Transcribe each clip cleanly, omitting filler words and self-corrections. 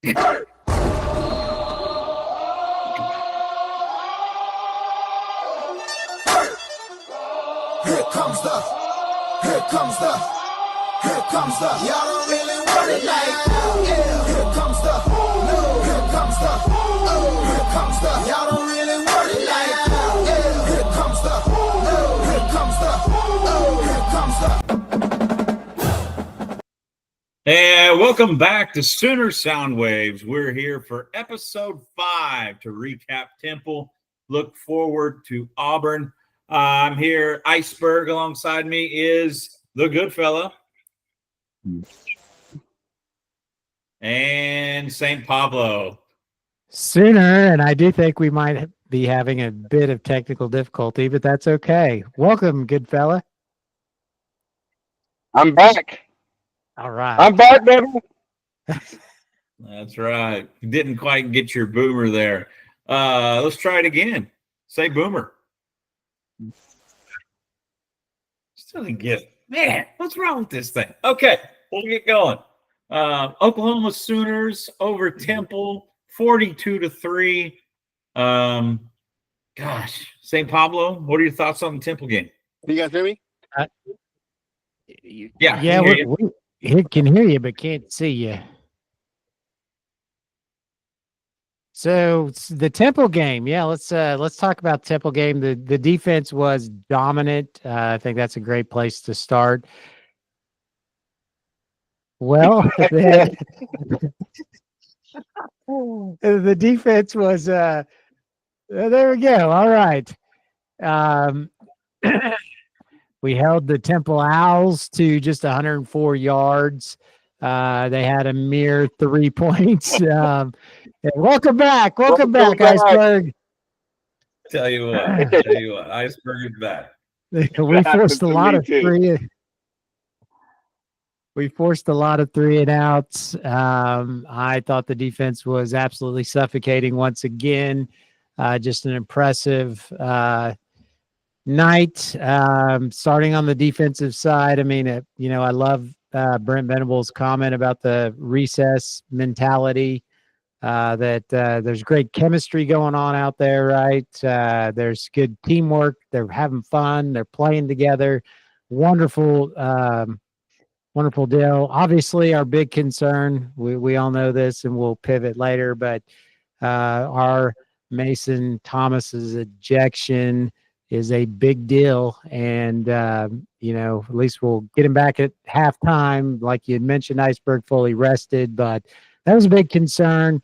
Y'all don't really want it like that. Yeah. Here comes the, no. Here comes the, oh. Here comes the, y'all don't really want it like that. Yeah. Here comes the, no. Here comes the, oh. Here comes the. And welcome back to Sooner Sound Waves. We're here for episode 5 to recap Temple. Look forward to Auburn. I'm here, Iceberg. Alongside me is the Goodfella. And St. Pablo. Sooner, and I do think we might be having a bit of technical difficulty, but that's okay. Welcome, Goodfella. I'm back. All right. I'm back, baby. That's right. You didn't quite get your boomer there. Let's try it again. Say boomer. Still didn't get it. Man, what's wrong with this thing? Okay, we'll get going. Oklahoma Sooners over Temple, 42-3. Gosh, St. Pablo, what are your thoughts on the Temple game? Can you guys hear me? Yeah, we can hear you, but can't see you. So the Temple game, yeah, let's talk about Temple game. The defense was dominant. I think that's a great place to start. Well, the defense was there we go. All right. We held the Temple Owls to just 104 yards. They had a mere 3 points. Welcome back, Iceberg. Tell you what, Iceberg is back. We forced a lot of three. We forced a lot of 3 and outs. I thought the defense was absolutely suffocating once again. Just an impressive night. Starting on the defensive side, I mean, I love Brent Venable's comment about the recess mentality. That there's great chemistry going on out there, right? There's good teamwork. They're having fun. They're playing together. Wonderful deal. Obviously, our big concern, we all know this, and we'll pivot later, but our Mason Thomas's ejection is a big deal, and at least we'll get him back at halftime, like you had mentioned. Iceberg fully rested, but that was a big concern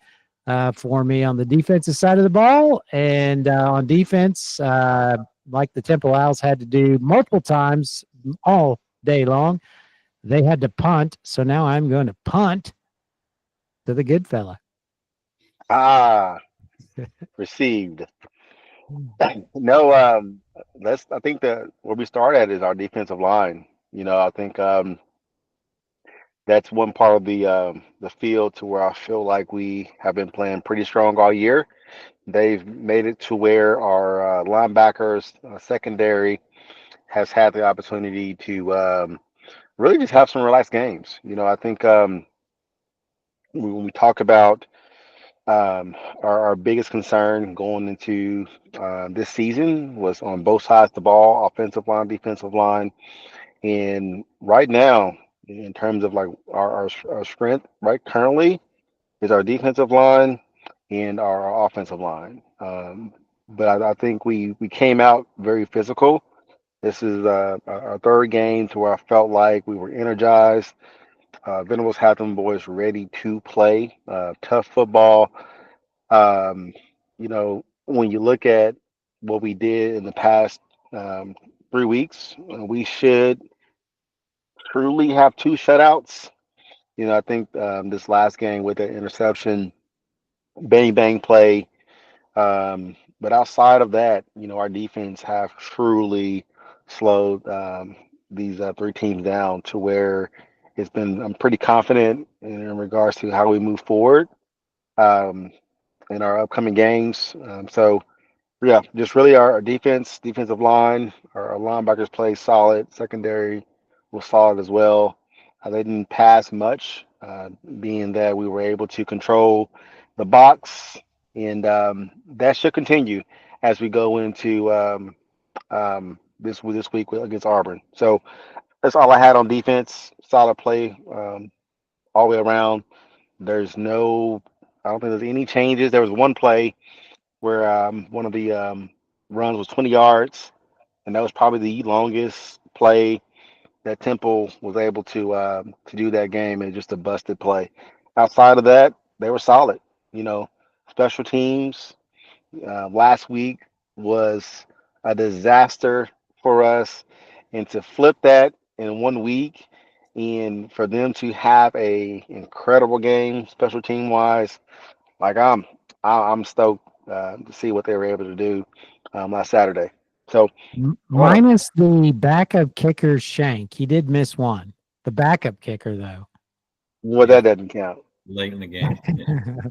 for me on the defensive side of the ball. And on defense, like the Temple Owls had to do multiple times all day long, they had to punt. So now I'm going to punt to the good fella. Received. No, I think that where we start at is our defensive line. I think that's one part of the field to where I feel like we have been playing pretty strong all year. They've made it to where our linebackers, secondary, has had the opportunity to really just have some relaxed games. I think when we talk about our biggest concern going into this season was on both sides of the ball, offensive line, defensive line. And right now, in terms of like our strength, right, currently is our defensive line and our offensive line. But I think we came out very physical. This is our third game to where I felt like we were energized. Venables had them boys ready to play tough football. When you look at what we did in the past 3 weeks, we should truly have 2 shutouts. I think this last game with the interception, bang bang play. But outside of that, our defense have truly slowed these 3 teams down to where I'm pretty confident in regards to how we move forward in our upcoming games. So yeah, just really our defensive line, our linebackers play solid, secondary was solid as well. They didn't pass much, being that we were able to control the box, and that should continue as we go into this week against Auburn. So that's all I had on defense. Solid play all the way around. I don't think there's any changes. There was one play where one of the runs was 20 yards, and that was probably the longest play that Temple was able to do that game, and just a busted play. Outside of that, they were solid. You know, special teams last week was a disaster for us, and to flip that in 1 week, and for them to have a incredible game special team wise, like I'm stoked to see what they were able to do last Saturday. So Minus the backup kicker Shank. He did miss one. The backup kicker, though. well, that doesn't count. Late in the game.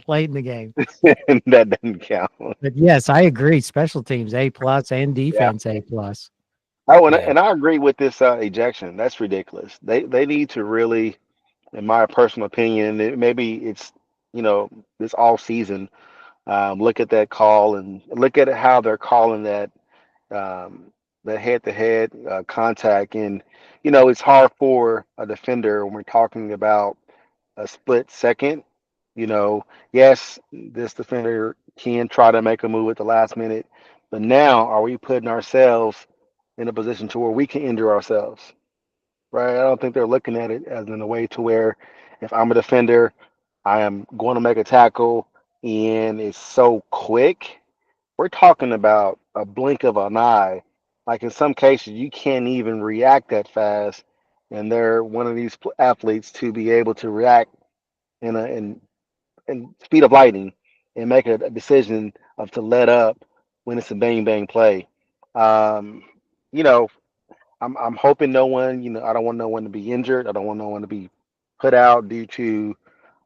Late in the game. That doesn't count. But yes, I agree. Special teams A+ and defense A+. Oh, and, Yeah. and I agree with this ejection. That's ridiculous. They need to really, in my personal opinion, maybe it's this all season. Look at that call and look at how they're calling that head-to-head contact. And it's hard for a defender when we're talking about a split second. Yes, this defender can try to make a move at the last minute, but now are we putting ourselves in a position to where we can injure ourselves? Right? I don't think they're looking at it as in a way to where if I'm a defender, I am going to make a tackle and it's so quick. We're talking about a blink of an eye. Like in some cases, you can't even react that fast, and they're one of these athletes to be able to react in speed of lightning and make a decision of to let up when it's a bang bang play. Um, you know, I'm hoping no one, I don't want no one to be injured. I don't want no one to be put out due to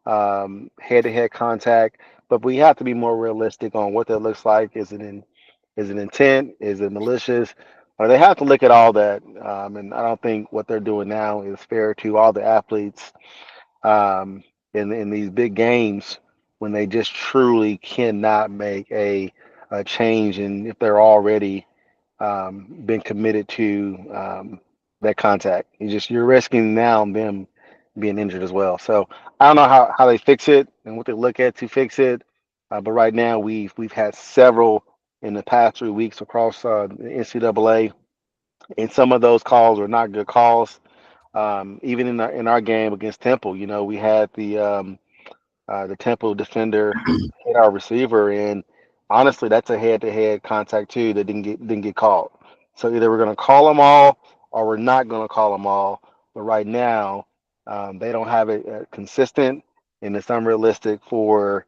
head-to-head contact. But we have to be more realistic on what that looks like. Is it intent? Is it malicious? Or they have to look at all that. And I don't think what they're doing now is fair to all the athletes in these big games when they just truly cannot make a change, and if they're already been committed to that contact. You're risking now them being injured as well. So I don't know how they fix it and what they look at to fix it. But right now we've had several in the past 3 weeks across the NCAA, and some of those calls are not good calls. Even in our game against Temple, we had the Temple defender hit our receiver, and honestly, that's a head-to-head contact too that didn't get called. So either we're going to call them all or we're not going to call them all. But right now, they don't have it consistent, and it's unrealistic for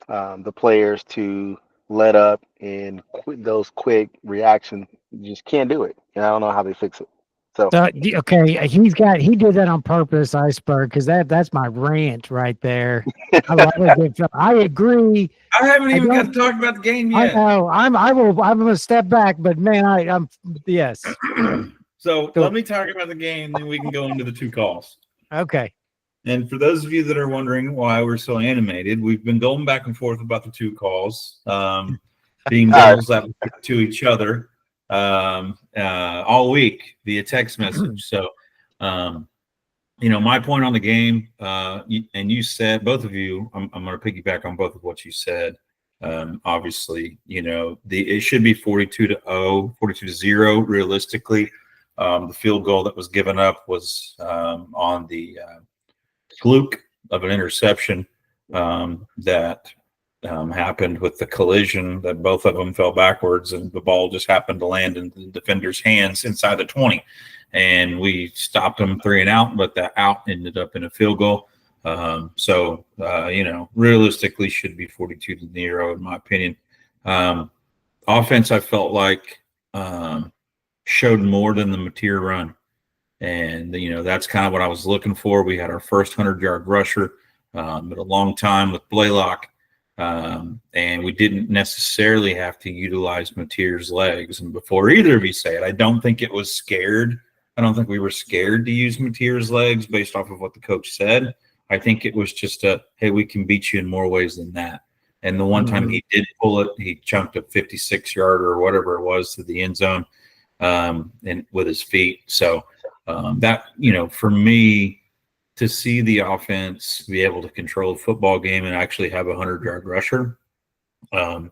the players to let up and those quick reactions. You just can't do it, and I don't know how they fix it. So Okay, he did that on purpose, Iceberg, because that's my rant right there. I love it. I agree. I haven't even got to talk about the game I yet. know. I'm going to step back, but man, I'm yes. So let me talk about the game, then we can go into the two calls. Okay. And for those of you that are wondering why we're so animated, we've been going back and forth about the two calls, being devil's advocate to each other all week via text message. So, my point on the game, and you said, both of you, I'm going to piggyback on both of what you said. Obviously, it should be 42-0, 42-0 realistically. The field goal that was given up was on the fluke of an interception that happened with the collision, that both of them fell backwards and the ball just happened to land in the defender's hands inside the 20. And we stopped them 3 and out, but that out ended up in a field goal. So realistically should be 42-0 in my opinion. Offense, I felt like showed more than the Mateer run. And, that's kind of what I was looking for. We had our first 100-yard rusher at a long time with Blaylock. And we didn't necessarily have to utilize Mateer's legs. And before either of you say it, I don't think it was scared I don't think we were scared to use Mateer's legs based off of what the coach said. I think it was just hey, we can beat you in more ways than that. And the one time he did pull it, he chunked a 56-yarder or whatever it was to the end zone, and with his feet. So that, for me, to see the offense be able to control a football game and actually have a 100-yard rusher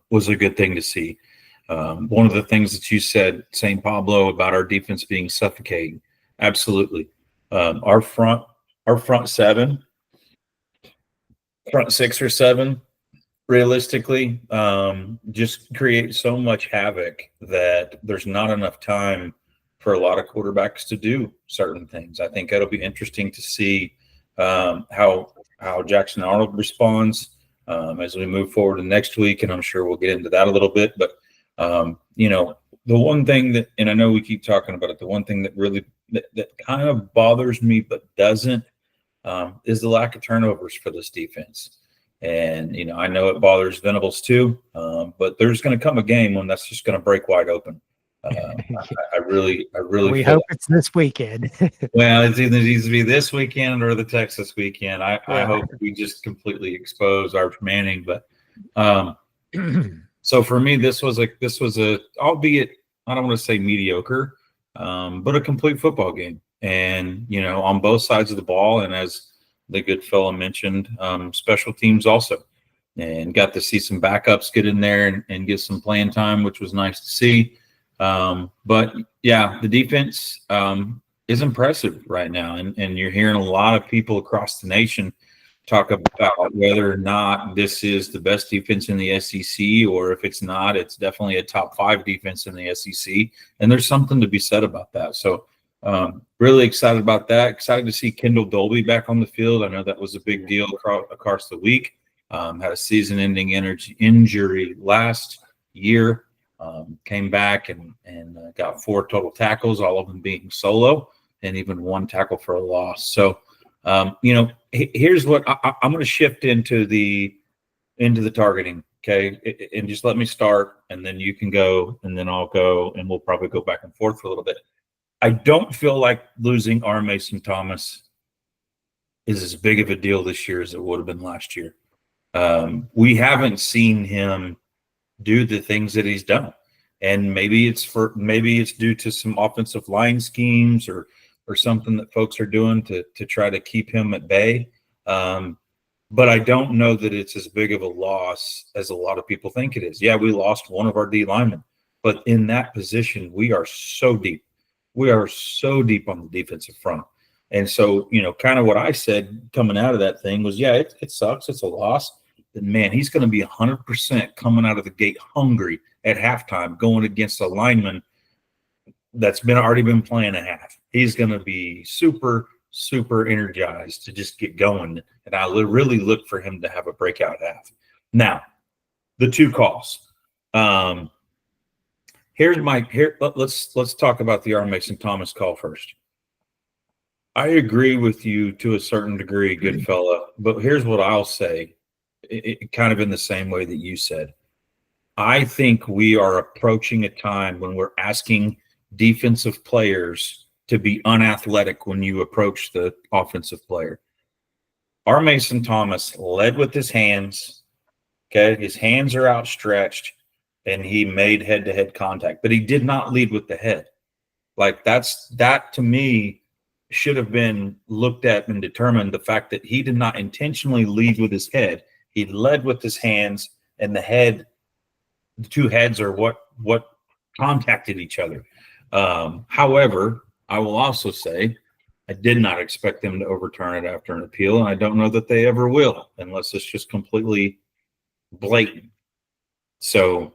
was a good thing to see. One of the things that you said, St. Pablo, about our defense being suffocating, absolutely. Our front seven, front six or seven, realistically, just create so much havoc that there's not enough time for a lot of quarterbacks to do certain things. I think it'll be interesting to see how Jackson Arnold responds as we move forward to next week, and I'm sure we'll get into that a little bit. But the one thing that, and I know we keep talking about it, the one thing that really that kind of bothers me but doesn't is the lack of turnovers for this defense. And I know it bothers Venables too, but there's going to come a game when that's just going to break wide open. I really we hope it's this weekend. Well, it either needs to be this weekend or the Texas weekend. I hope we just completely expose Arch Manning. But so for me, this was a albeit, I don't want to say mediocre, but a complete football game. And on both sides of the ball, and as the good fella mentioned, special teams also, and got to see some backups get in there and get some playing time, which was nice to see. But yeah, the defense is impressive right now, and you're hearing a lot of people across the nation talk about whether or not this is the best defense in the SEC, or if it's not, it's definitely a top 5 defense in the SEC, and there's something to be said about that. So really excited about that. Excited to see Kendall Dolby back on the field. I know that was a big deal across the week. Had a season-ending injury last year. Came back and got 4 total tackles, all of them being solo, and even 1 tackle for a loss. So, here's what I'm going to shift into the targeting. Okay. And just let me start, and then you can go, and then I'll go, and we'll probably go back and forth for a little bit. I don't feel like losing R. Mason Thomas is as big of a deal this year as it would have been last year. We haven't seen him do the things that he's done, and maybe it's due to some offensive line schemes or something that folks are doing to try to keep him at bay. But I don't know that it's as big of a loss as a lot of people think it is. Yeah, we lost one of our D linemen, but in that position, we are so deep. We are so deep on the defensive front. And so, kind of what I said coming out of that thing was, yeah, it sucks. It's a loss. But man, he's going to be 100% coming out of the gate hungry at halftime, going against a lineman that's already been playing a half. He's going to be super, super energized to just get going. And I really look for him to have a breakout half. Now, the 2 calls. Let's talk about the R. Mason Thomas call first. I agree with you to a certain degree, good fella, but here's what I'll say, kind of in the same way that you said. I think we are approaching a time when we're asking defensive players to be unathletic when you approach the offensive player. R. Mason Thomas led with his hands. Okay, his hands are outstretched, and he made head-to-head contact, but he did not lead with the head. Like that to me should have been looked at and determined, the fact that he did not intentionally lead with his head. He led with his hands, and the 2 heads are what contacted each other. However, I will also say I did not expect them to overturn it after an appeal, and I don't know that they ever will, unless it's just completely blatant. So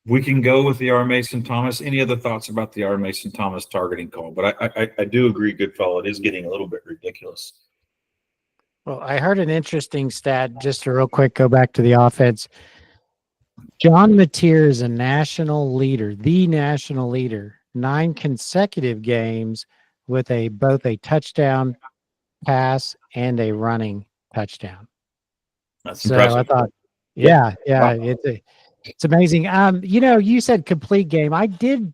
we can go with the R. Mason Thomas. Any other thoughts about the R. Mason Thomas targeting call? But I do agree, Goodfella, it is getting a little bit ridiculous. Well, I heard an interesting stat, just to real quick go back to the offense. John Mateer is a national leader, the national leader, 9 consecutive games with both a touchdown pass and a running touchdown. That's so impressive. I thought, yeah, wow. It's amazing. You said complete game. I did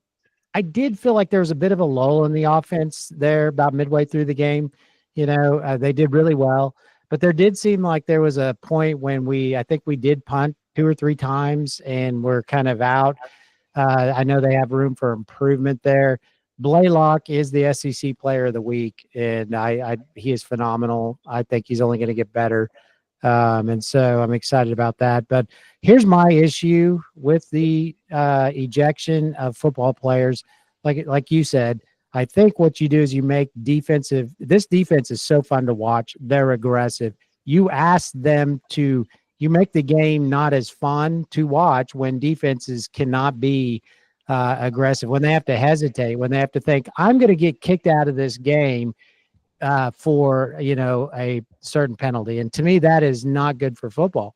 I did feel like there was a bit of a lull in the offense there about midway through the game. They did really well, but there did seem like there was a point when I think we did punt 2 or 3 times and we're kind of out. I know they have room for improvement there. Blaylock is the SEC Player of the Week, and he is phenomenal. I think he's only going to get better, and so I'm excited about that. But here's my issue with the ejection of football players. Like you said, I think what you do is you make defensive. This defense is so fun to watch. They're aggressive. You ask them to you make the game not as fun to watch when defenses cannot be aggressive, when they have to hesitate, when they have to think, I'm going to get kicked out of this game for, a certain penalty. And to me, that is not good for football.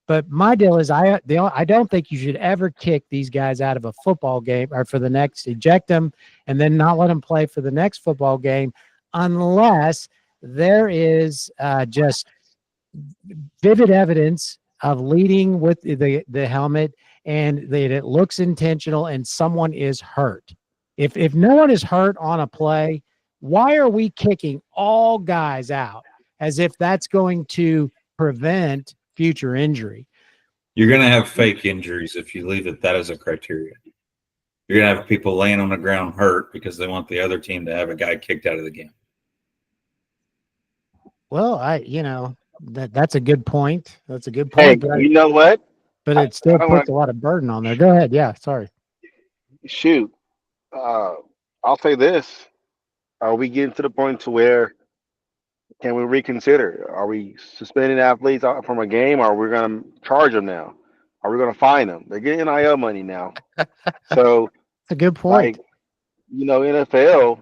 But my deal is I don't think you should ever kick these guys out of a football game or for the next, eject them, and then not let them play for the next football game unless there is just vivid evidence of leading with the helmet and that it looks intentional and someone is hurt. If no one is hurt on a play, why are we kicking all guys out as if that's going to prevent future injury? You're going to have fake injuries if you leave it that as a criteria. You're going to have people laying on the ground hurt because they want the other team to have a guy kicked out of the game. Well, that's a good point. That's a good point. Hey, you know what? But it still puts a lot of burden on there. Go ahead. Yeah, sorry. Shoot. I'll say this. Are we getting to the point to where can we reconsider? Are we suspending athletes from a game, or are we going to charge them now? Are we going to fine them? They're getting NIL money now. So it's a good point. NFL,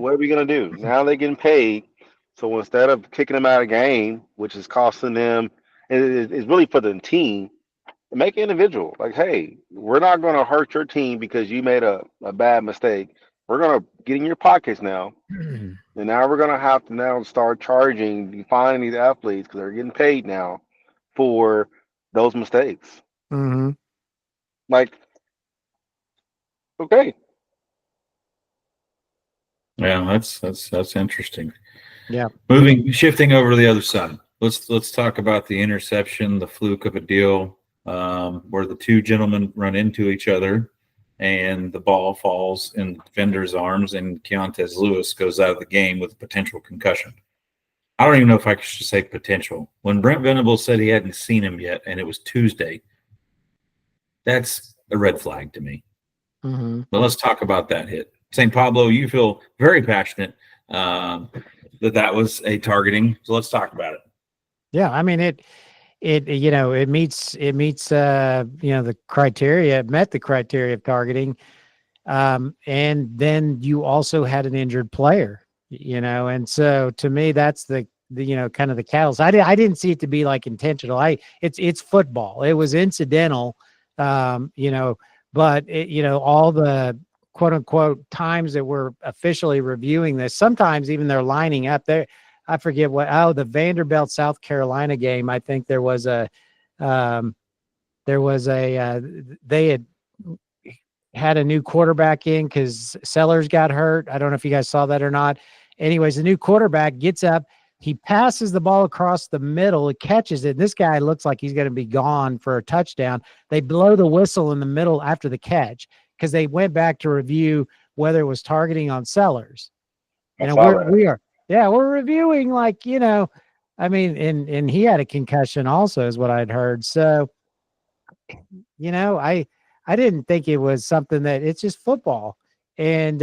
what are we going to do? Now they're getting paid. So instead of kicking them out of the game, which is costing them, it's really for the team, make it individual. Like, hey, we're not going to hurt your team because you made a bad mistake. We're going to get in your pockets now. And now we're going to have to now start fining these athletes because they're getting paid now for those mistakes. Mm-hmm. Like, okay. Yeah, that's interesting. Yeah. Shifting over to the other side. Let's talk about the interception, the fluke of a deal, where the two gentlemen run into each other and the ball falls in the defender's arms and Keontez Lewis goes out of the game with a potential concussion. I don't even know if I should say potential. When Brent Venables said he hadn't seen him yet and it was Tuesday, that's a red flag to me. Mm-hmm. But let's talk about that hit. St. Pablo, you feel very passionate that was a targeting. So let's talk about it. Yeah, I mean it meets the criteria. It met the criteria of targeting, and then you also had an injured player. And so to me that's the kind of the catalyst. I didn't see it to be like intentional. It's football. It was incidental, but all the quote unquote times that we're officially reviewing this, sometimes even they're lining up there. I forget the Vanderbilt, South Carolina game. I think they had a new quarterback in because Sellers got hurt. I don't know if you guys saw that or not. Anyways, the new quarterback gets up. He passes the ball across the middle. He catches it. This guy looks like he's going to be gone for a touchdown. They blow the whistle in the middle after the catch because they went back to review whether it was targeting on Sellers. We're reviewing and he had a concussion also is what I'd heard. So, I didn't think it was something that it's just football. And,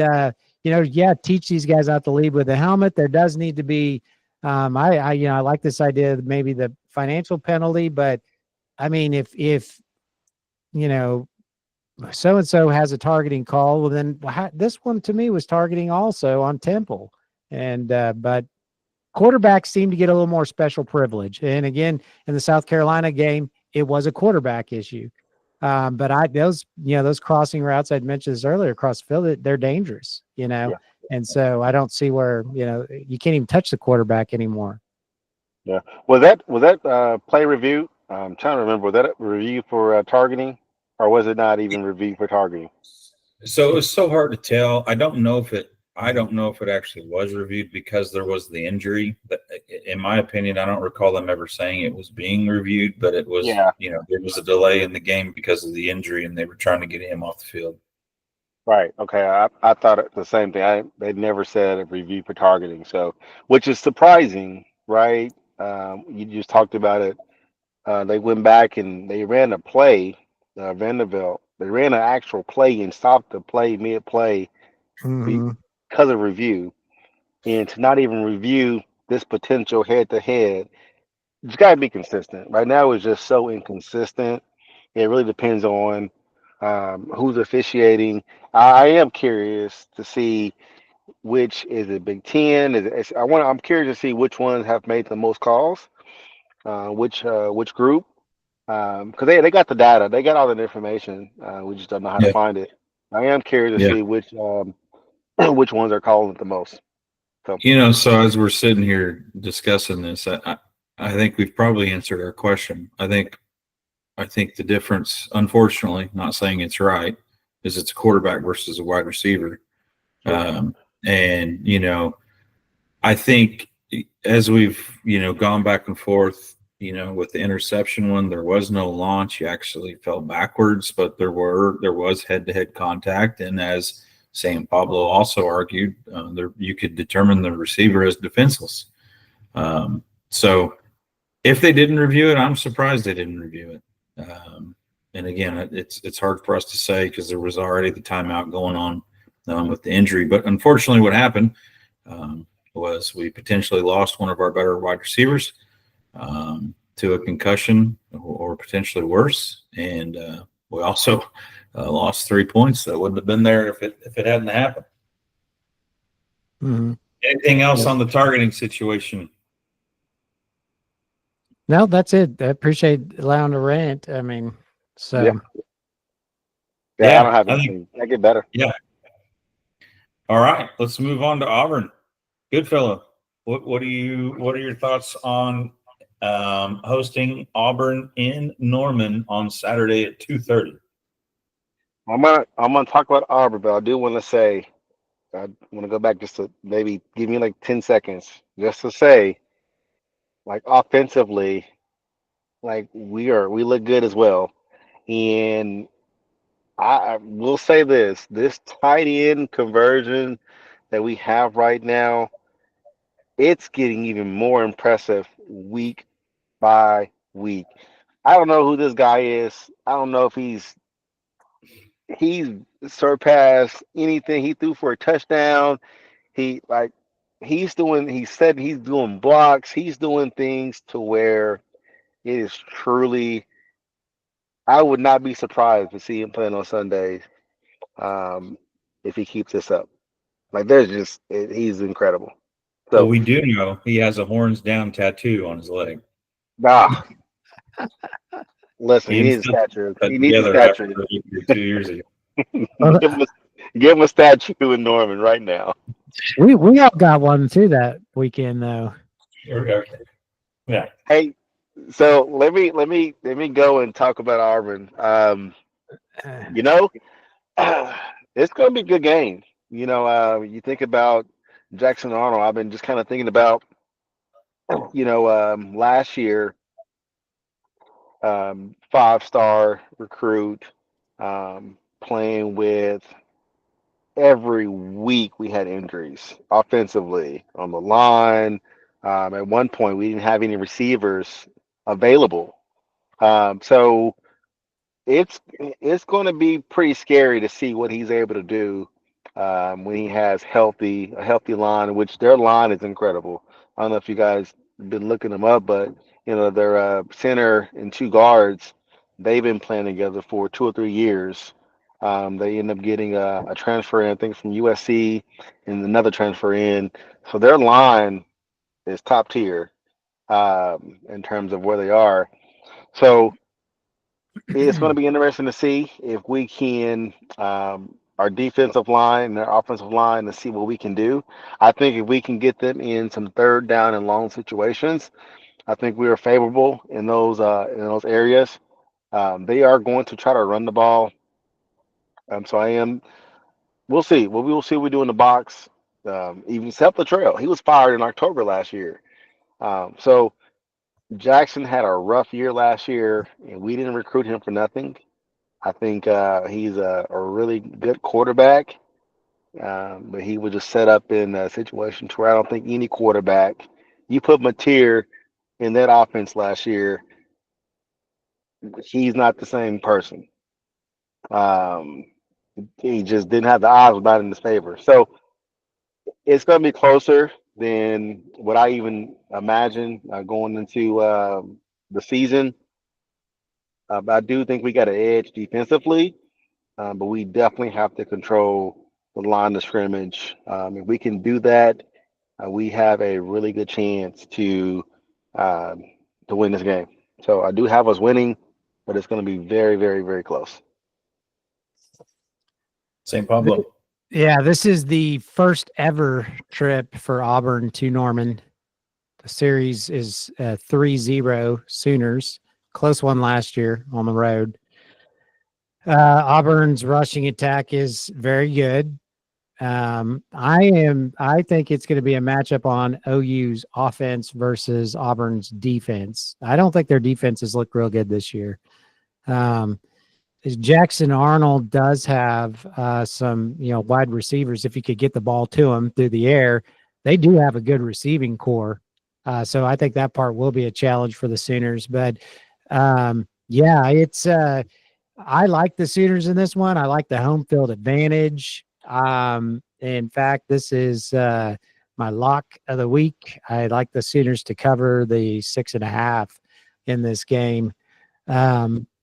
teach these guys not to lead with a helmet. There does need to be, I like this idea of maybe the financial penalty, but I mean, if so-and-so has a targeting call, well then this one to me was targeting also on Temple. And, but quarterbacks seem to get a little more special privilege. And again, in the South Carolina game, it was a quarterback issue. But those crossing routes I'd mentioned this earlier across the field, they're dangerous, Yeah. And so I don't see where, you can't even touch the quarterback anymore. Yeah. Was that play review? I'm trying to remember. Was that a review for targeting, or was it not even review for targeting? So it was so hard to tell. I don't know if it actually was reviewed because there was the injury. That, in my opinion, I don't recall them ever saying it was being reviewed, but it was, Yeah, there was a delay in the game because of the injury, and they were trying to get him off the field. right. Okay, I thought the same thing. They never said a review for targeting, so which is surprising, right? You just talked about it. They went back and they ran a play, Vanderbilt. They ran an actual play and stopped the play mid-play Hmm. because of review, and to not even review this potential head-to-head, it's got to be consistent. Right now, it's just so inconsistent. It really depends on who's officiating. I am curious to see which is it Big Ten. I'm curious to see which ones have made the most calls. Which group? Because they got the data, they got all the information. We just don't know how to Yeah. find it. I am curious to Yeah. see which which ones are calling it the most. So So as we're sitting here discussing this, I think we've probably answered our question. I think the difference, unfortunately, not saying it's right, is it's a quarterback versus a wide receiver. sure. Um, and I think as we've gone back and forth, with the interception one, there was no launch. He actually fell backwards, but there was head to head contact, and as Sam Pablo also argued, you could determine the receiver as defenseless. So if they didn't review it, I'm surprised they didn't review it. And again, it's hard for us to say because there was already the timeout going on with the injury. But unfortunately, what happened was we potentially lost one of our better wide receivers to a concussion or potentially worse, and we also lost 3 points that wouldn't have been there if it hadn't happened. Hmm. Anything else Yeah. on the targeting situation? No, that's it. I appreciate allowing to rant. I mean, Yeah, so yeah. I Yeah, don't have I think anything. I get better. yeah. All right, let's move on to Auburn. Goodfella, what are your thoughts on hosting Auburn in Norman on Saturday at 2:30? I'm gonna talk about Auburn, but I do want to say I want to go back just to maybe give me like 10 seconds just to say like offensively, like we look good as well, and I will say this tight end conversion that we have right now, it's getting even more impressive week by week. I don't know who this guy is. I don't know if he's surpassed anything he threw for a touchdown. He like he said he's doing blocks, he's doing things to where it is truly, I would not be surprised to see him playing on Sundays um if he keeps this up. Like he's incredible. Well, So we do know he has a horns down tattoo on his leg. ah, listen, He he and needs a Phil statue. got He needs a together after statue. the injury 2 years ago. well, Give him give him a statue in Norman right now. we all got one too that weekend though. Okay. Yeah. Hey, so let me go and talk about Auburn. Uh, You know, it's going to be a good game. You think about Jackson Arnold. I've been just kind of thinking about, last year, 5-star recruit, playing with every week we had injuries offensively on the line. At one point, we didn't have any receivers available. So it's going to be pretty scary to see what he's able to do when he has a healthy line, which their line is incredible. I don't know if you guys been looking them up, but their center and two guards, they've been playing together for 2 or 3 years. They end up getting a transfer in, I think, from USC, and another transfer in. So their line is top tier in terms of where they are. So it's going to be interesting to see if we can, our defensive line and our offensive line, to see what we can do. I think if we can get them in some third down and long situations, I think we are favorable in those areas. They are going to try to run the ball. So I am. we'll see. Well, we will see what we do in the box. Even Seth Latrell, he was fired in October last year. So Jackson had a rough year last year, and we didn't recruit him for nothing. I think he's a really good quarterback, but he was just set up in a situation to where I don't think any quarterback, you put Mateer in that offense last year, he's not the same person. He just didn't have the odds were not in his favor. So it's going to be closer than what I even imagined going into the season. But I do think we got an edge defensively, but we definitely have to control the line of scrimmage. If we can do that, we have a really good chance to win this game. So I do have us winning, but it's going to be very, very, very close. St. Pablo. Yeah, this is the first ever trip for Auburn to Norman. The series is 3-0 Sooners. Close one last year on the road. Auburn's rushing attack is very good. I think it's going to be a matchup on OU's offense versus Auburn's defense. I don't think their defenses look real good this year. Jackson Arnold does have some, wide receivers. If you could get the ball to them through the air, they do have a good receiving core. So I think that part will be a challenge for the Sooners. But it's I like the Sooners in this one. I like the home field advantage. In fact, this is my lock of the week. I like the Sooners to cover the 6.5 in this game.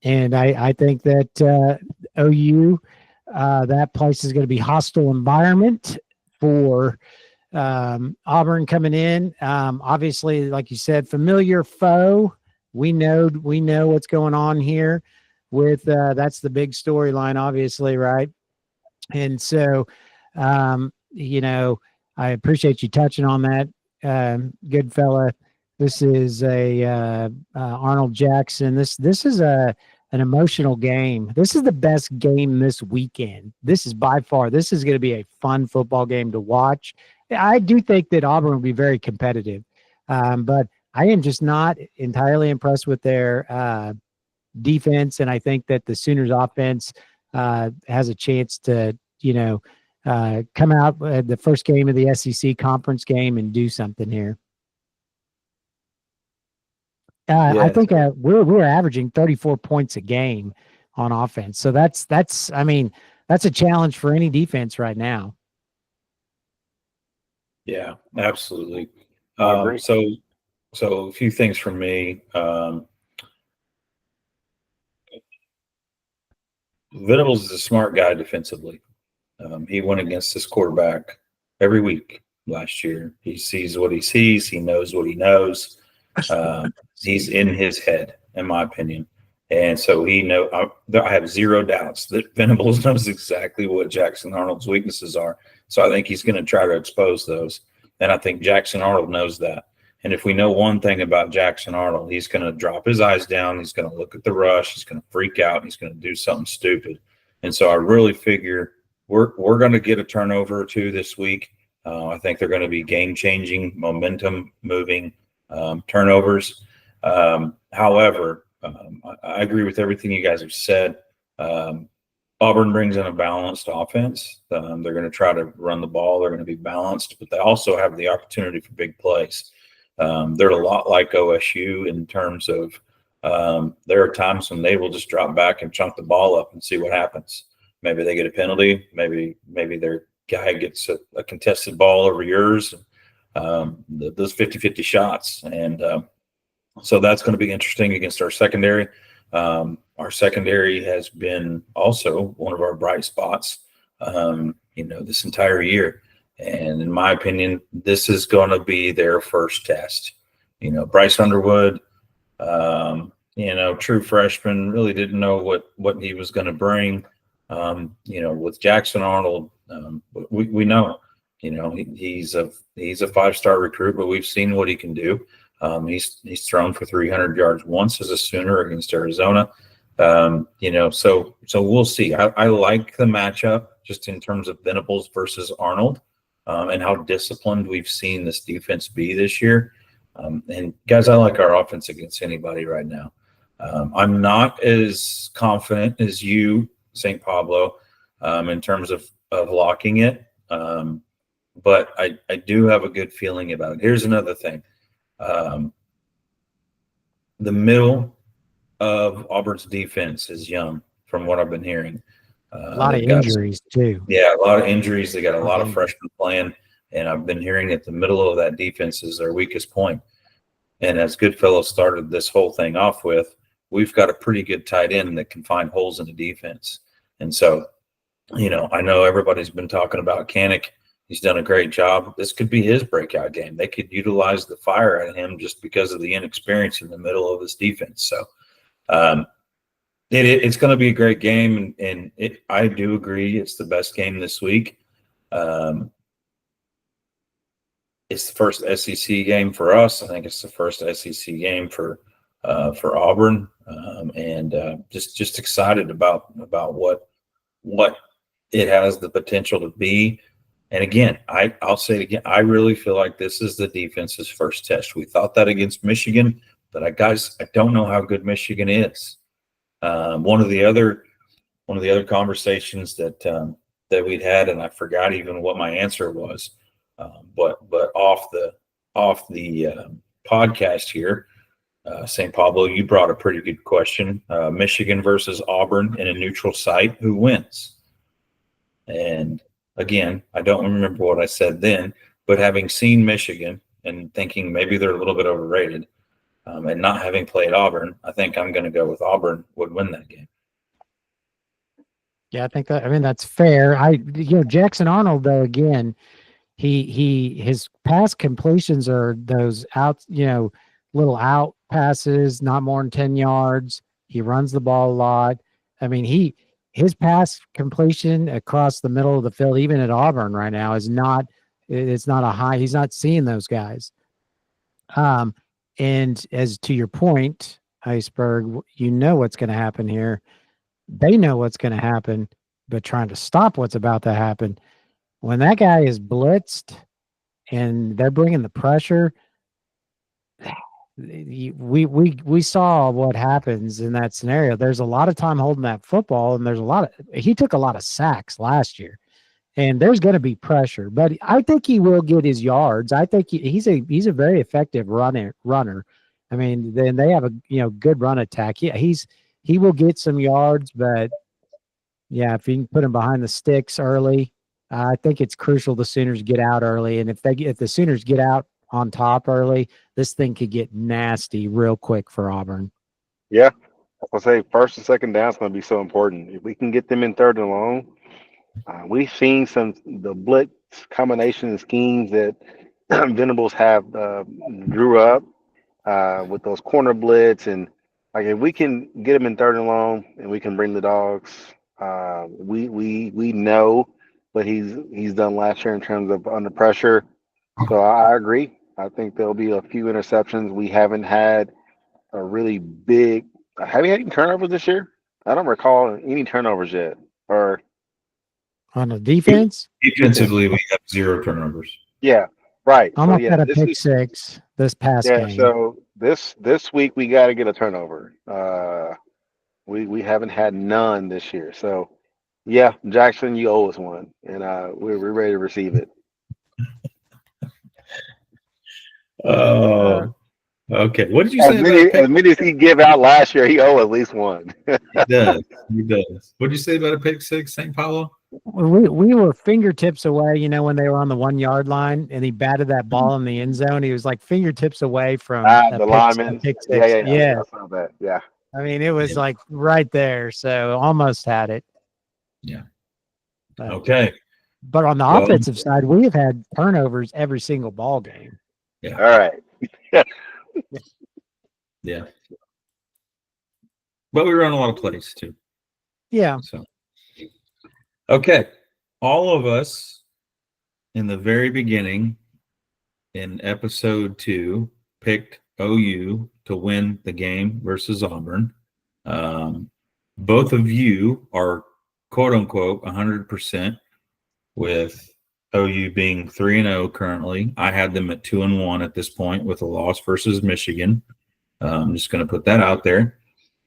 And I think that OU, that place is going to be hostile environment for Auburn coming in. Obviously, like you said, familiar foe. We know what's going on here with that's the big storyline, obviously, right? And so, I appreciate you touching on that, Goodfella. This is a Arnold Jackson. This is an emotional game. This is the best game this weekend. This is by far. This is going to be a fun football game to watch. I do think that Auburn will be very competitive, but I am just not entirely impressed with their defense, and I think that the Sooners' offense has a chance to, come out at the first game of the SEC conference game and do something here. I think we're averaging 34 points a game on offense. So that's a challenge for any defense right now. Yeah, absolutely. I agree. So a few things from me. Venables is a smart guy defensively. He went against this quarterback every week last year. He sees what he sees. He knows what he knows. He's in his head, in my opinion. And so I have zero doubts that Venables knows exactly what Jackson Arnold's weaknesses are. So I think he's going to try to expose those. And I think Jackson Arnold knows that. And if we know one thing about Jackson Arnold, he's going to drop his eyes down. He's going to look at the rush. He's going to freak out. He's going to do something stupid. And so I really figure we're going to get a turnover or two this week. I think they're going to be game-changing, momentum-moving turnovers. However, I agree with everything you guys have said. Auburn brings in a balanced offense. They're going to try to run the ball. They're going to be balanced, but they also have the opportunity for big plays. They're a lot like OSU in terms of there are times when they will just drop back and chunk the ball up and see what happens. Maybe they get a penalty. Maybe their guy gets a contested ball over yours. Those 50-50 shots. And so that's going to be interesting against our secondary. Our secondary has been also one of our bright spots, this entire year. And in my opinion, this is going to be their first test. Bryce Underwood, true freshman, really didn't know what he was going to bring. With Jackson Arnold, we know, he's a 5-star recruit, but we've seen what he can do. He's thrown for 300 yards once as a Sooner against Arizona. So we'll see. I like the matchup just in terms of Venables versus Arnold, and how disciplined we've seen this defense be this year. And guys, I like our offense against anybody right now. I'm not as confident as you, St. Pablo, in terms of locking it. But I do have a good feeling about it. Here's another thing. The middle of Auburn's defense is young, from what I've been hearing. A lot of injuries too. Yeah, a lot of injuries. They got a lot of freshmen playing, and I've been hearing that the middle of that defense is their weakest point. And as Goodfella started this whole thing off with, we've got a pretty good tight end that can find holes in the defense. And so, I know everybody's been talking about Kanik. He's done a great job. This could be his breakout game. They could utilize the fire out of him just because of the inexperience in the middle of his defense. So it's going to be a great game, and I do agree it's the best game this week. It's the first SEC game for us. I think it's the first SEC game for Auburn, and just excited about what it has the potential to be. And again, I'll say it again. I really feel like this is the defense's first test. We thought that against Michigan, but I don't know how good Michigan is. One of the other conversations that we'd had, and I forgot even what my answer was. But off the podcast here, St. Pablo, you brought a pretty good question. Michigan versus Auburn in a neutral site, who wins? And again, I don't remember what I said then, but having seen Michigan and thinking maybe they're a little bit overrated, and not having played Auburn, I think I'm going to go with Auburn would win that game. Yeah, that's fair. Jackson Arnold, though, again, his pass completions are those out, little out passes, not more than 10 yards. He runs the ball a lot. I mean, his pass completion across the middle of the field, even at Auburn right now, it's not a high. He's not seeing those guys. And as to your point, Iceberg, what's going to happen here. They know what's going to happen, but trying to stop what's about to happen. When that guy is blitzed and they're bringing the pressure, we saw what happens in that scenario. There's a lot of time holding that football, and he took a lot of sacks last year, and there's going to be pressure. But I think he will get his yards. I think he's a very effective runner. I mean, then they have a good run attack. Yeah, he will get some yards, but yeah, if you can put him behind the sticks early. I think it's crucial the Sooners get out early, and if the Sooners get out on top early, this thing could get nasty real quick for Auburn. Yeah, I'll say first and second down is going to be so important. If we can get them in third and long, we've seen the blitz combination and schemes that Venables have drew up with those corner blitz, and like if we can get them in third and long, and we can bring the dogs, we know what he's done last year in terms of under pressure. So I agree. I think there'll be a few interceptions. We haven't had a really big. Have you had any turnovers this year? I don't recall any turnovers yet. Or on the defense, defensively, we have 0 turnovers. Yeah, right. Almost had a pick six this past game. So this week we got to get a turnover. We haven't had none this year. So yeah, Jackson, you owe us one, and we're ready to receive it. Oh, okay. What did you say? As many as he gave out last year, he owed at least one. He does. What did you say about a pick six, St. Paulo? We were fingertips away, when they were on the 1 yard line and he batted that ball in the end zone. He was like fingertips away from the lineman. Yeah. I saw that. Yeah. I mean, it was like right there. So almost had it. Yeah. Okay. But on the offensive side, we have had turnovers every single ball game. Yeah. All right. Yeah. But we run a lot of plays too. Yeah. So, okay. All of us in the very beginning in episode 2 picked OU to win the game versus Auburn. both of you are quote unquote 100%, with OU being 3-0 currently. I had them at 2-1 at this point with a loss versus Michigan. I'm just going to put that out there.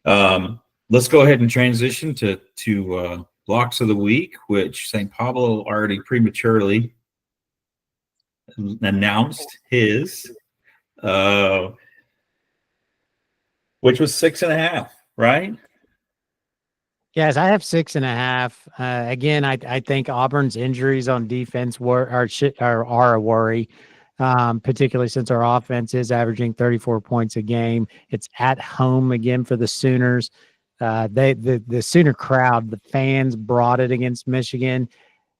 Let's go ahead and transition to locks of the week, which St. Pablo already prematurely announced his, which was 6.5, right? Yes, I have 6.5. Again, I think Auburn's injuries on defense are a worry, particularly since our offense is averaging 34 points a game. It's at home again for the Sooners. The Sooner crowd, the fans brought it against Michigan.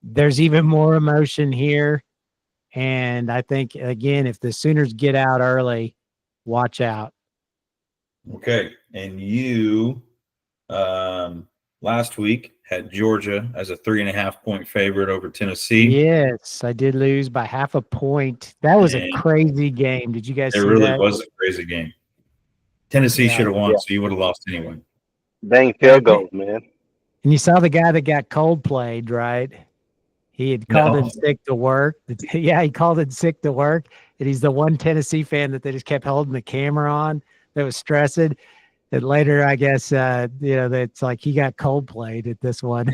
There's even more emotion here, and I think again, if the Sooners get out early, watch out. Okay, and you last week had Georgia as a 3.5-point favorite over Tennessee. Yes, I did lose by half a point. That was a And crazy game. Did you guys it see really that? was a crazy game. Tennessee Yeah. should have won, Yeah. so you would have lost anyway. Dang field goals, man. And you saw the guy that got cold played, right? He had called in sick to work. Yeah, he called in sick to work. And he's the one Tennessee fan that they just kept holding the camera on that was stressing. And later, I guess, that's like he got cold played at this one.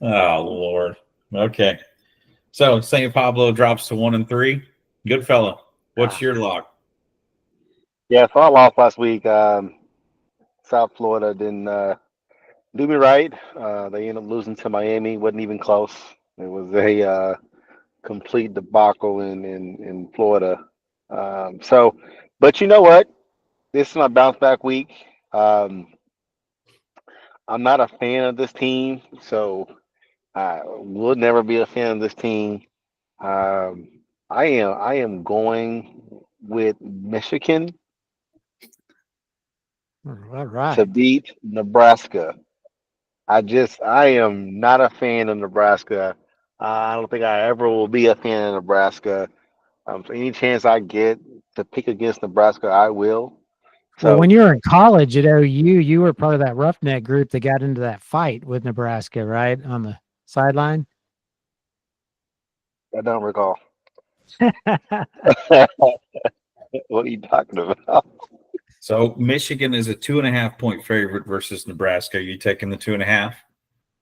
Oh, Lord. Okay. So St. Pablo drops to 1-3. Goodfella, what's your lock? Yeah, so I lost last week. South Florida didn't do me right. They ended up losing to Miami. Wasn't even close. It was a complete debacle in Florida. But you know what? This is my bounce back week. I'm not a fan of this team, so I will never be a fan of this team. I am going with Michigan All right. to beat Nebraska. I am not a fan of Nebraska. I don't think I ever will be a fan of Nebraska. So any chance I get to pick against Nebraska, I will. Well, So when you were in college at OU, you were part of that roughneck group that got into that fight with Nebraska, right? On the sideline. I don't recall. What are you talking about? So Michigan is a 2.5-point favorite versus Nebraska. Are you taking the 2.5?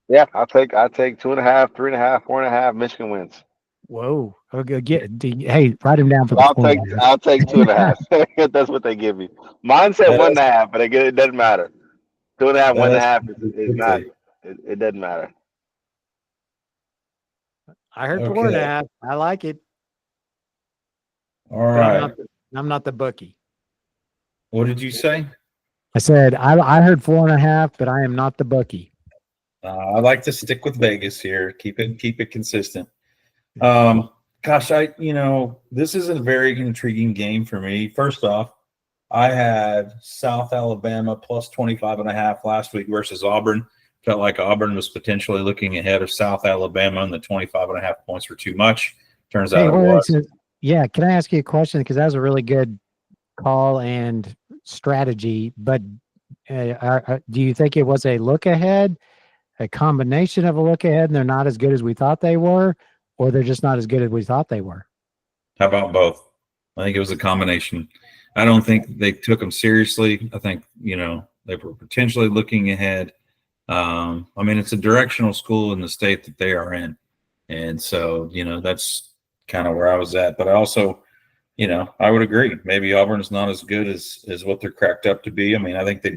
Yeah, I take 2.5, 3.5, 4.5. Michigan wins. Whoa. Okay, hey, write him down for the I'll take 2.5. If that's what they give me. Mine said 1.5, but it doesn't matter. 2.5, 1.5 is not. It doesn't matter. I heard Okay. 4.5. I like it. All right. I'm not the bookie. What did you say? I said I heard 4.5, but I am not the bookie. I like to stick with Vegas here. Keep it consistent. Gosh, this is a very intriguing game for me. First off, I had South Alabama plus 25.5 last week versus Auburn. Felt like Auburn was potentially looking ahead of South Alabama, and the 25.5 points were too much. Turns out it was. Yeah, can I ask you a question? Because that was a really good call and strategy. But do you think it was a look ahead, a combination of a look ahead, and they're not as good as we thought they were, or they're just not as good as we thought they were? How about both? I think it was a combination. I don't think they took them seriously. I think, they were potentially looking ahead. It's a directional school in the state that they are in. And so, that's kind of where I was at. But I also, I would agree. Maybe Auburn is not as good as what they're cracked up to be. I think they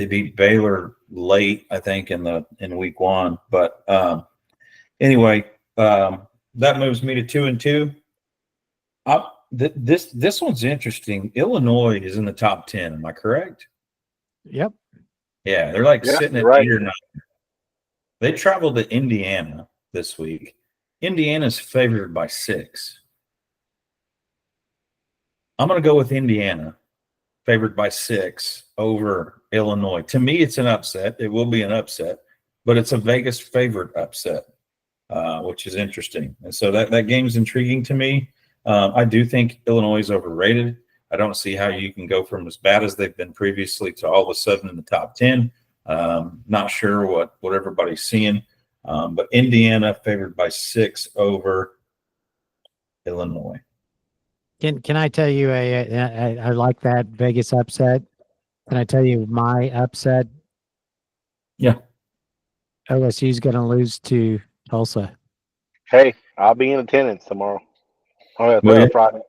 beat Baylor late, I think, in week one. But anyway, that moves me to 2-2. This one's interesting. Illinois is in the top 10. Am I correct? Yep. Yeah, they're sitting at 8 or 9. They traveled to Indiana this week. Indiana's favored by 6. I'm going to go with Indiana, favored by 6 over Illinois. To me, it's an upset. It will be an upset, but it's a Vegas favorite upset, which is interesting. And so that game's intriguing to me. I do think Illinois is overrated. I don't see how you can go from as bad as they've been previously to all of a sudden in the top 10. Not sure what everybody's seeing. But Indiana favored by 6 over Illinois. Can I tell you I like that Vegas upset? Can I tell you my upset? Yeah. OSU's going to lose to Tulsa. Hey, I'll be in attendance tomorrow. Oh, yeah, Well, yeah. Friday.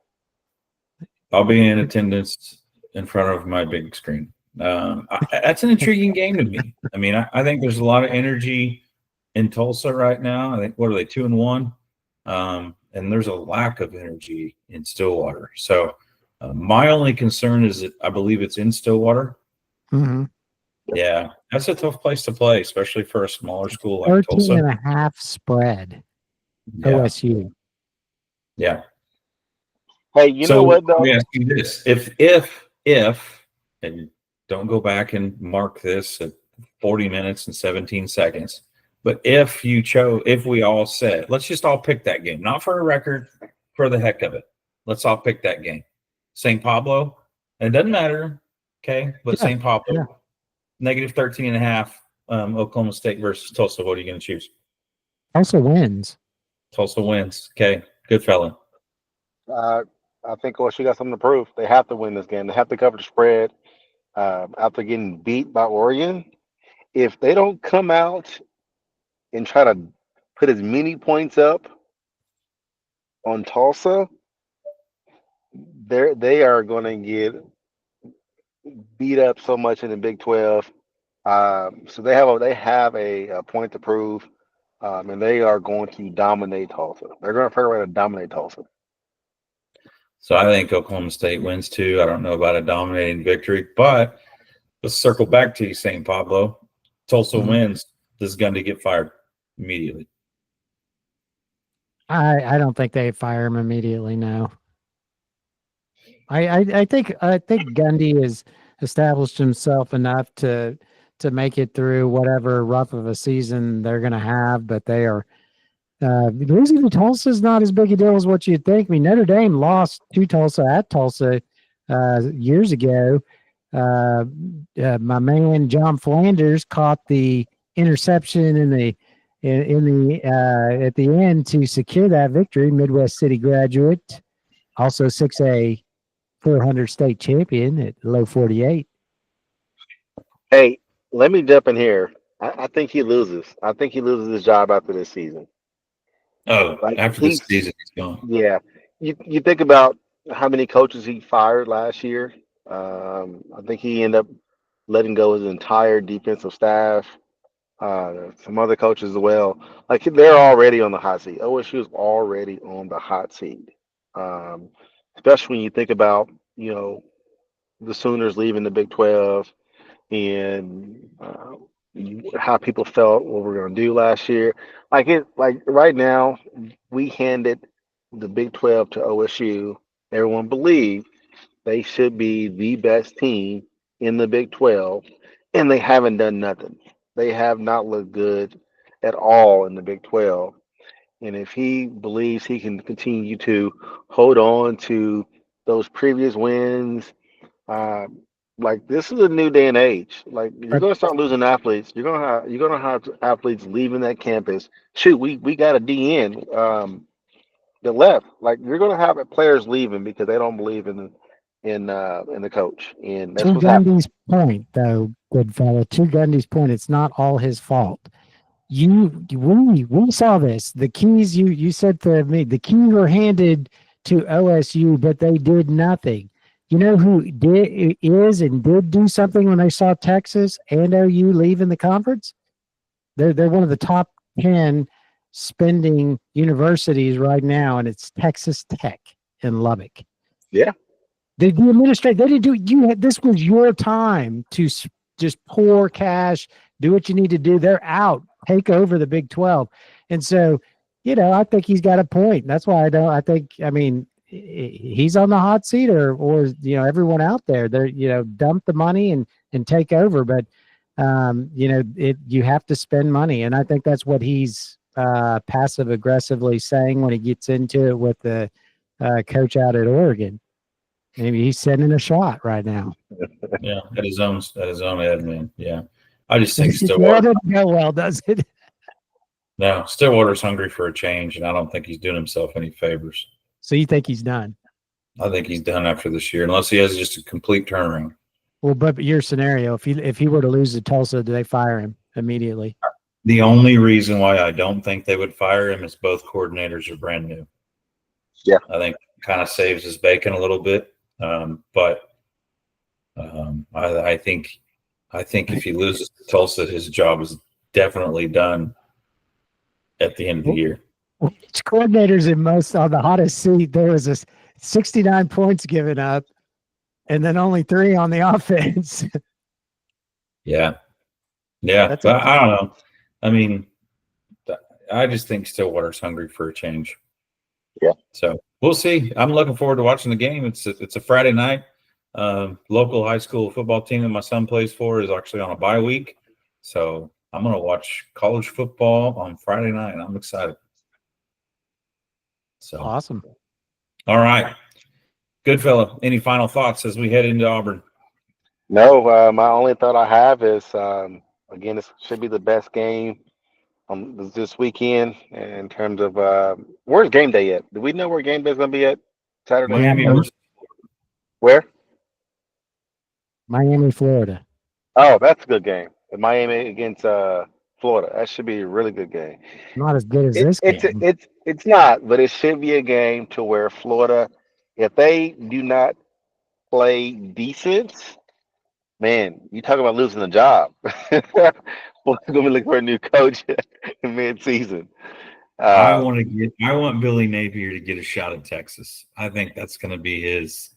I'll be in attendance in front of my big screen. That's an intriguing game to me. I mean, I think there's a lot of energy in Tulsa right now. I think, what are they, 2-1? And there's a lack of energy in Stillwater. So my only concern is that I believe it's in Stillwater. Mm-hmm. Yeah, that's a tough place to play, especially for a smaller school like 13 Tulsa. and a half spread. Yeah. OSU. Yeah. Hey, you know what, though? Let me ask you this. If, and don't go back and mark this at 40 minutes and 17 seconds, but if we all said, let's just all pick that game, not for a record, for the heck of it. Let's all pick that game. St. Pablo, and it doesn't matter, okay, but St. Pablo, negative 13 and a half, Oklahoma State versus Tulsa. What are you going to choose? Tulsa wins. Tulsa wins. Okay, Goodfella. I think OSU got something to prove. They have to win this game. They have to cover the spread after getting beat by Oregon. If they don't come out and try to put as many points up on Tulsa, they are going to get beat up so much in the Big 12. So they have a point to prove, and they are going to dominate Tulsa. They're going to figure out to dominate Tulsa. So I think Oklahoma State wins too. I don't know about a dominating victory, but let's circle back to you, St. Pablo. Tulsa wins. Does Gundy get fired immediately? I don't think they fire him immediately. No. I think Gundy has established himself enough to make it through whatever rough of a season they're going to have, but they are. Losing to Tulsa is not as big a deal as what you'd think. I mean, Notre Dame lost to Tulsa at Tulsa years ago. My man John Flanders caught the interception at the end to secure that victory. Midwest City graduate, also 6A 400 state champion at low 48. Hey, let me jump in here. I think he loses. I think he loses his job after this season. Oh, after this season, he's gone. Yeah. You think about how many coaches he fired last year. I think he ended up letting go his entire defensive staff. Some other coaches as well. Like, they're already on the hot seat. OSU is already on the hot seat. Especially when you think about, the Sooners leaving the Big 12 and how people felt what we're going to do last year. Like right now, we handed the Big 12 to OSU. Everyone believed they should be the best team in the Big 12, and they haven't done nothing. They have not looked good at all in the Big 12. And if he believes he can continue to hold on to those previous wins, like, this is a new day and age. Like, you're going to start losing athletes. You're gonna have athletes leaving that campus. Shoot, we got a DN that left. Like, you're going to have players leaving because they don't believe in the coach. And that's what's happening. To Gundy's point, though, Goodfella. To Gundy's point, it's not all his fault. We saw this. The keys you said to me, the keys were handed to OSU, but they did nothing. You know who did do something when they saw Texas and OU leaving the conference? They're one of the top 10 spending universities right now, and it's Texas Tech in Lubbock. Yeah. The administrator, they didn't do. This was your time to just pour cash, do what you need to do. They're out, take over the Big 12, and so I think he's got a point. That's why I mean, he's on the hot seat, or everyone out there, they're dump the money and take over. But you have to spend money, and I think that's what he's passive aggressively saying when he gets into it with the coach out at Oregon. Maybe he's sending a shot right now. Yeah, at his own head, man. Yeah, I just think That Stillwater. doesn't go well, does it? No, Stillwater's hungry for a change, and I don't think he's doing himself any favors. So you think he's done? I think he's done after this year, unless he has just a complete turnaround. Well, but your scenario, if he were to lose to Tulsa, do they fire him immediately? The only reason why I don't think they would fire him is both coordinators are brand new. Yeah. I think kind of saves his bacon a little bit. But I think if he loses to Tulsa, his job is definitely done at the end of the year. Which coordinators in most on the hottest seat? There was a 69 points given up, and then only 3 on the offense. Yeah. But I don't know. I mean, I just think Stillwater's hungry for a change. Yeah. So we'll see. I'm looking forward to watching the game. It's a Friday night. Local high school football team that my son plays for is actually on a bye week. So I'm going to watch college football on Friday night. I'm excited. So Awesome. All right. Goodfella, any final thoughts as we head into Auburn? No, my only thought I have is, again, this should be the best game this weekend in terms of where's game day at? Do we know where game day is going to be at Saturday? Miami. Where? Miami, Florida. Oh, that's a good game. Miami against Florida. That should be a really good game. Not as good as this game. It's not, but it should be a game to where Florida, if they do not play defense, man, you talk about losing a job. We're going to be looking for a new coach in mid-season. I want Billy Napier to get a shot at Texas. I think that's going to be his.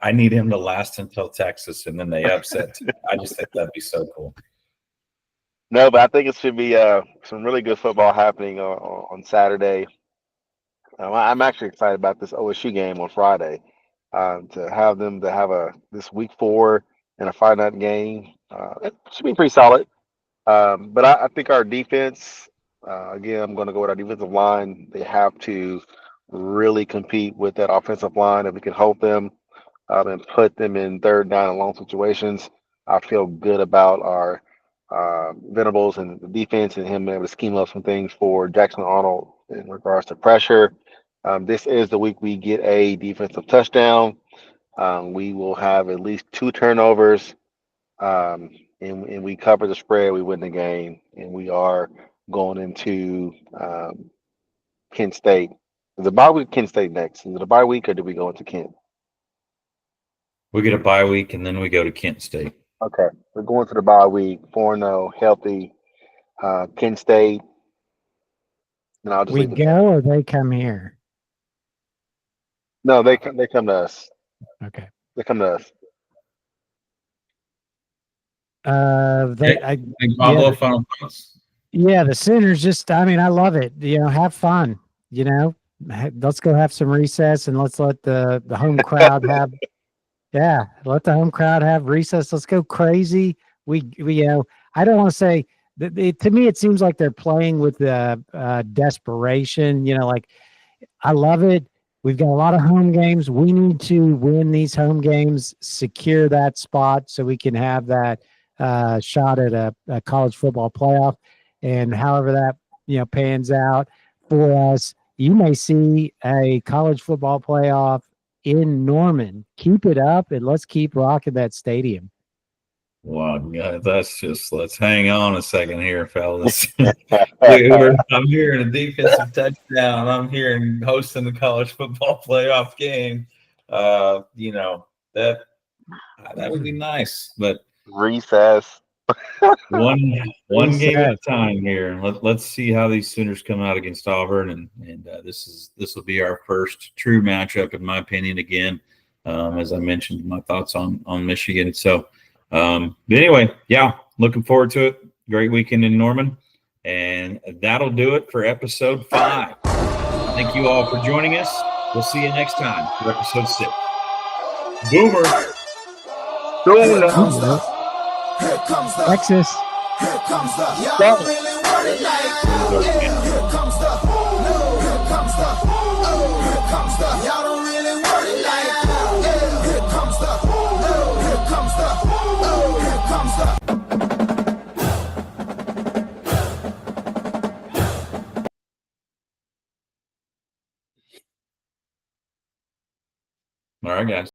I need him to last until Texas, and then they upset. I just think that'd be so cool. No, but I think it should be some really good football happening on Saturday. I'm actually excited about this OSU game on Friday. To have them to have this week 4 and a Friday night game. It should be pretty solid. But I think our defense, again, I'm going to go with our defensive line. They have to really compete with that offensive line. If we can hold them and put them in third down and long situations, I feel good about our Venables and the defense and him being able to scheme up some things for Jackson Arnold in regards to pressure. This is the week we get a defensive touchdown. We will have at least 2 turnovers, and we cover the spread. We win the game, and we are going into Kent State. Is the bye week Kent State next? Is it a bye week, or do we go into Kent? We get a bye week, and then we go to Kent State. Okay, we're going to the bye week, 4-0, healthy, Kent State. And I'll just We go or they come here? No, they come to us. Okay. They come to us. Pablo, final thoughts? Yeah, the Sooners just, I mean, I love it. Have fun. Let's go have some recess and let's let the home crowd have. Yeah, let the home crowd have recess. Let's go crazy. We I don't want to say that to me it seems like they're playing with desperation. Like I love it. We've got a lot of home games. We need to win these home games, secure that spot so we can have that shot at a college football playoff. And however that pans out for us, you may see a college football playoff in Norman. Keep it up and let's keep rocking that stadium. Wow, yeah, let's hang on a second here, fellas. I'm hearing a defensive touchdown. I'm hearing hosting the college football playoff game. That would be nice, but recess. one game at a time here. Let's see how these Sooners come out against Auburn, and this will be our first true matchup, in my opinion. Again, as I mentioned, my thoughts on Michigan. So, but anyway, yeah, looking forward to it. Great weekend in Norman, and that'll do it for episode 5. Thank you all for joining us. We'll see you next time for episode 6. Boomer. Here comes the Texas. Here comes the y'all don't really want it like Here comes the Here comes the Here comes the y'all don't really want it like Bye, guys.